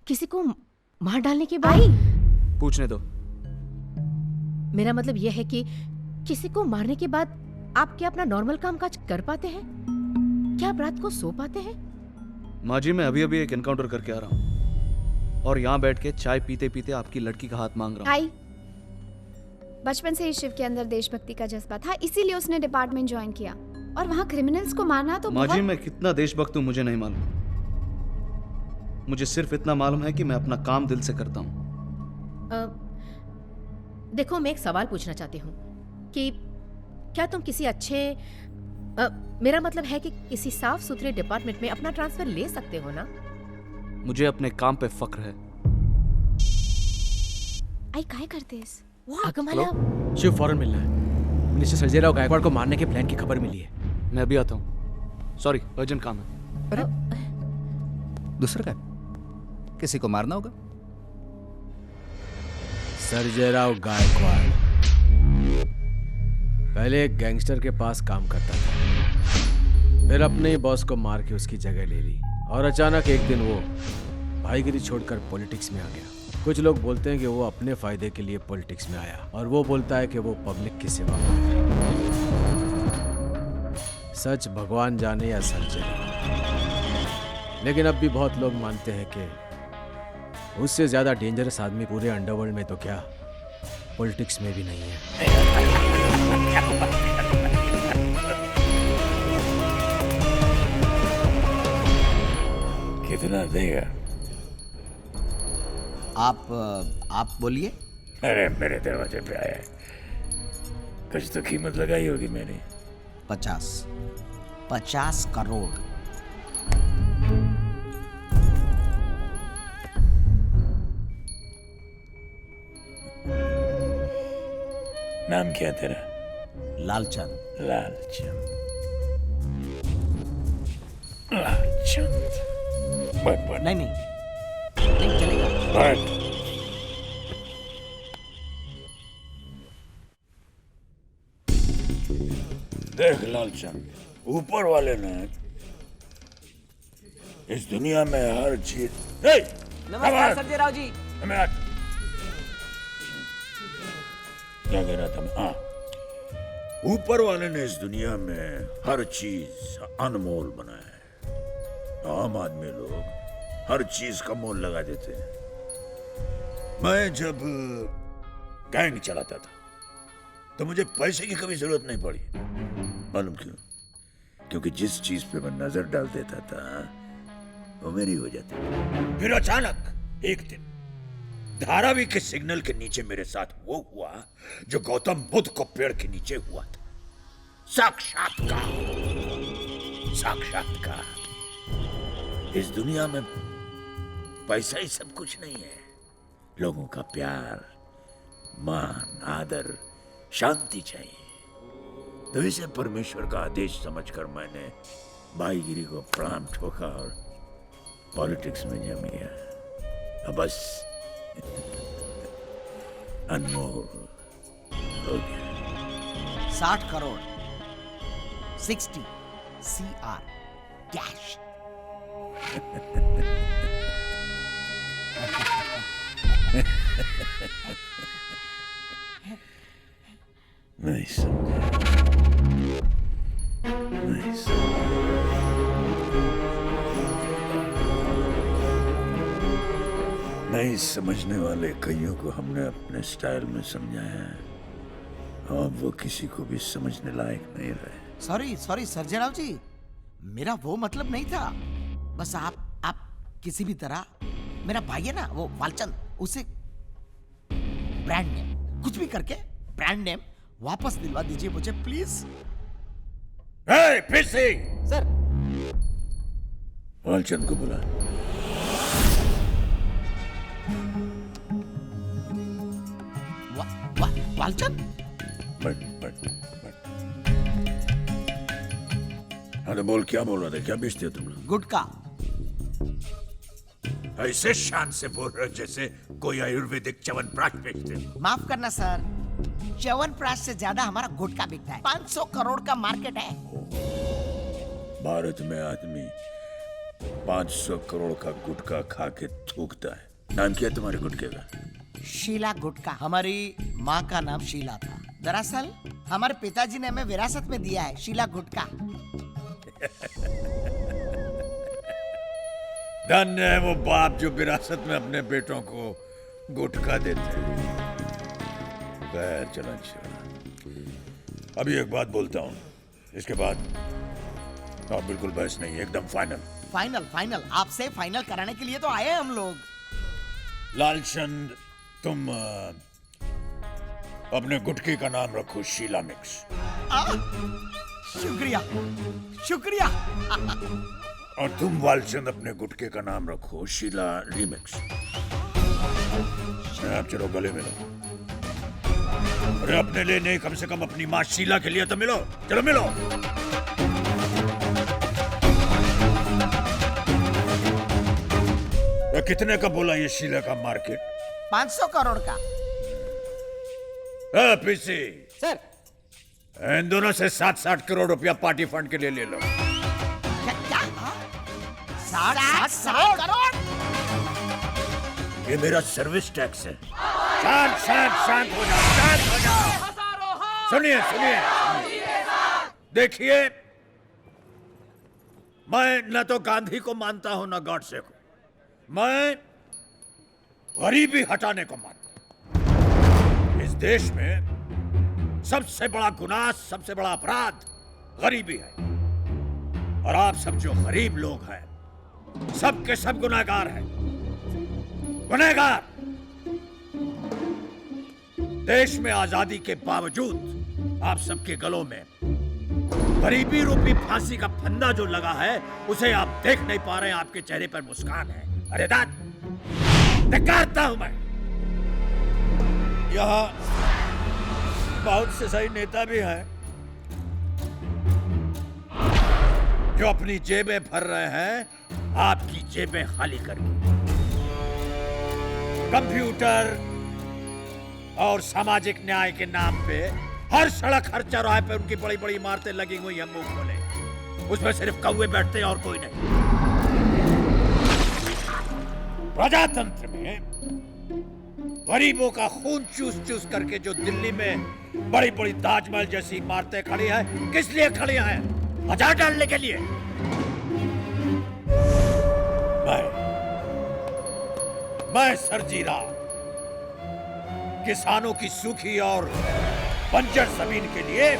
किसी को मार डालने के बाद? पूछने दो। मेरा मतलब यह है कि किसी को मारने के बाद आप क्या अपना नॉर्मल कामकाज कर पाते हैं? क्या आप रात को सो पाते हैं? माँ जी, मैं अभी अभी एक एनकाउंटर करके आ रहा हूँ और यहाँ बैठ के चाय पीते पीते आपकी लड़की का हाथ मांग रहा हूँ। आई बचपन से ही शिव के अंदर देशभक्ति का जज्बा था, इसीलिए उसने डिपार्टमेंट ज्वाइन किया। और वहाँ क्रिमिनल्स को मारना तो माँ जी, बहुत... मैं कितना देशभक्त हूँ मुझे नहीं मालूम। मुझे सिर्फ इतना मालूम है कि मैं अपना काम दिल से करता हूँ। देखो, मैं एक सवाल पूछना चाहती हूँ कि क्या तुम किसी अच्छे मेरा मतलब है कि किसी साफ सुथरे डिपार्टमेंट में अपना ट्रांसफर ले सकते हो ना? मुझे अपने काम पे फक्र है। आई काय करते इस? शिव फौरन मिलना है। मिनिस्टर संजय राव गायकवाड़ को मारने के प्लान की खबर मिली है। मैं अभी आता हूँ। सॉरी, अर्जेंट काम है। अरे दूसरा क्या? किसी को मारना होगा? संजय राव गायकवाड़ पहले एक गैंगस्टर के पास काम करता था, फिर अपने ही बॉस को मार के उसकी जगह ले ली और अचानक एक दिन वो भाईगिरी छोड़कर पॉलिटिक्स में आ गया। कुछ लोग बोलते हैं कि वो अपने फायदे के लिए पॉलिटिक्स में आया और वो बोलता है कि वो पब्लिक की सेवा में है। सच भगवान जाने या सच जाने, लेकिन अब भी बहुत लोग मानते हैं कि उससे ज्यादा डेंजरस आदमी पूरे अंडरवर्ल्ड में तो क्या पॉलिटिक्स में भी नहीं है। कितना देगा? आप बोलिए। अरे मेरे दरवाजे पे आया है, कुछ तो कीमत लगाई होगी मैंने। 50 करोड़। नाम क्या तेरा? लालचंद। लालचंद। लालचंद। बट नहीं चलेगा। बट देख लालचंद, ऊपर वाले ने इस दुनिया में हर चीज... नमस्कार संजय राव जी। क्या कह रहा था मैं? हाँ, ऊपर वाले ने इस दुनिया में हर चीज अनमोल बनाया है। आम आदमी लोग हर चीज का मोल लगा देते हैं। मैं जब गैंग चलाता था तो मुझे पैसे की कभी जरूरत नहीं पड़ी। मालूम क्यों? क्योंकि जिस चीज पे मैं नजर डाल देता था वो मेरी हो जाती थी। फिर अचानक एक दिन धारावी के सिग्नल के नीचे मेरे साथ वो हुआ जो गौतम बुद्ध को पेड़ के नीचे हुआ था। साक्षात्कार। इस दुनिया में पैसा ही सब कुछ नहीं है। लोगों का प्यार, मान, आदर, शांति चाहिए। तो इसे परमेश्वर का आदेश समझकर मैंने भाईगिरी को प्राण ठोका और पॉलिटिक्स में जम गया। अब बस अनमोल हो गया। 60 करोड़ 60 CR कैश। नहीं समझा। नहीं समझने वाले कईयों को हमने अपने स्टाइल में समझाया है और वो किसी को भी समझने लायक नहीं रहे। सॉरी सर्जय राव जी, मेरा वो मतलब नहीं था। बस आप किसी भी तरह, मेरा भाई है ना वो वालचंद, उसे ब्रांड नेम कुछ भी करके ब्रांड नेम वापस दिलवा दीजिए मुझे प्लीज। फिर से सर। वालचंद को बुला। वालचंद? बट अरे बोल, क्या बोल रहे थे? क्या बेचते हो तुम लोग? गुटखा। ऐसे शान से बोल रहे जैसे कोई आयुर्वेदिक च्यवनप्राश बेचते हो। माफ करना सर, च्यवनप्राश से ज्यादा हमारा गुटखा बिकता है। 500 करोड़ का मार्केट है। भारत में आदमी 500 करोड़ का गुटखा खा के थूकता है। नाम क्या है तुम्हारे गुटखे का? शीला गुटका। हमारी माँ का नाम शीला था। दरअसल हमारे पिताजी ने हमें विरासत में दिया है शीला गुटका। धन्य है वो बाप जो विरासत में अपने बेटों को गुटखा देते हैं। खैर चलो छोड़ा। अभी एक बात बोलता हूँ, इसके बाद अब बिल्कुल बहस नहीं, एकदम फाइनल। फाइनल फाइनल आपसे फाइनल कराने के लिए तो आए हैं हम लोग। लालचंद, तुम अपने गुटके का नाम रखो शीला मिक्स। शुक्रिया शुक्रिया। और तुम वालचंद अपने गुटके का नाम रखो शीला रीमिक्स। आप चलो गले मिलो। अरे अपने लिए नहीं, कम से कम अपनी माँ शीला के लिए तो मिलो। चलो मिलो। कितने का बोला ये शीला का मार्केट? 500 करोड़ का। PC sir. इन दोनों से 7-8 करोड़ रुपया पार्टी फंड के लिए ले लो। क्या 60 करोड़? ये मेरा सर्विस टैक्स है। शांत हो जाओ, शांत हो जाओ। सुनिए देखिए, मैं न तो गांधी को मानता हूं न गॉडसे को। मैं गरीबी हटाने को मानता हूं। इस देश में सबसे बड़ा गुनाह, सबसे बड़ा अपराध गरीबी है। और आप सब जो गरीब लोग हैं, सब के सब गुनहगार हैं। गुनहगार। देश में आजादी के बावजूद आप सबके गलों में गरीबी रूपी फांसी का फंदा जो लगा है, उसे आप देख नहीं पा रहे हैं। आपके चेहरे पर मुस्कान है। अरे धिक्कारता हूं मैं। यहां बहुत से सही नेता भी हैं जो अपनी जेबें भर रहे हैं आपकी जेबें खाली करके। कंप्यूटर और सामाजिक न्याय के नाम पे हर सड़क, हर चौराहे पे उनकी बड़ी बड़ी इमारतें लगी हुई हैं मुंह खोले। उसमें सिर्फ कौवे बैठते हैं और कोई नहीं। प्रजातंत्र में गरीबों का खून चूस चूस करके जो दिल्ली में बड़ी बड़ी ताजमहल जैसी इमारतें खड़ी हैं, किस लिए खड़ी हैं? बाजार डालने के लिए। मैं सरजी राव किसानों की सूखी और बंजर जमीन के लिए